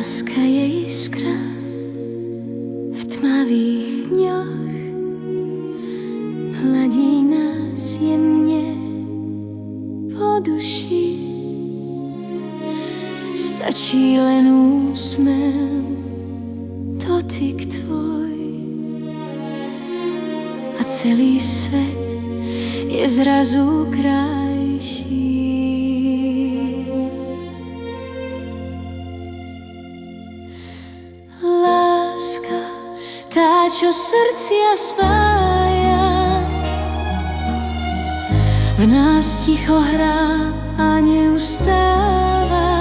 Láska je iskra v tmavých dňoch, hladí nás jemne po duši. Stačí len úsmev, dotyk tvoj a celý svet je zrazu krajší. Láska, tá, čo srdcia spája, v nás ticho hrá a neustáva.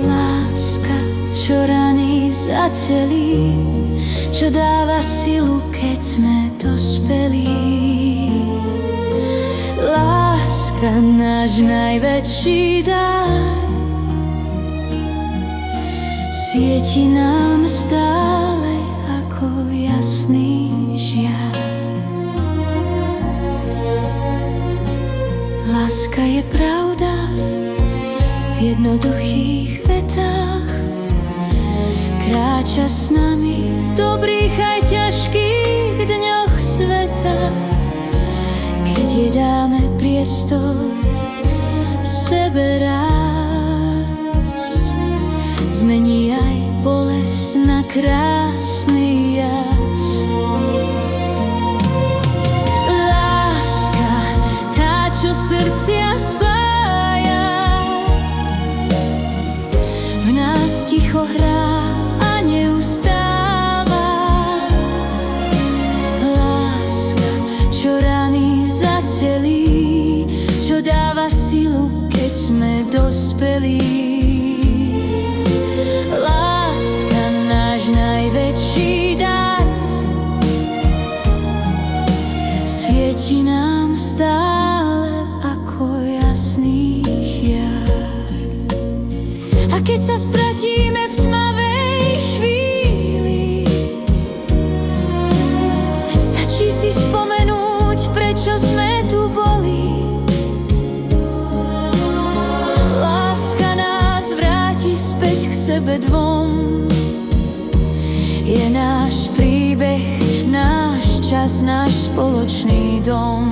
Láska, čo rany zacelí, čo dáva silu, keď sme dospelí. Láska, náš najväčší dar, svieti nám stále ako jasný žiar. Láska je pravda v jednoduchých vetách, kráča s nami v dobrých aj ťažkých dňoch sveta. Keď jej dáme priestor v sebe rásť, zmení aj bolesť na krásny jas. Láska, tá, čo srdcia spája, v nás ticho hrá a neustáva. Láska, čo rany zacelí, čo dáva silu, keď sme dospelí. Láska, náš najväčší dar, svieti nám stále ako jasný jar. A keď sa stratíme v tmavej chvíli, stačí si spomenúť, prečo sme tu boli. Láska nás vráti späť k sebe dvom. Je náš príbeh, náš čas, náš spoločný dom.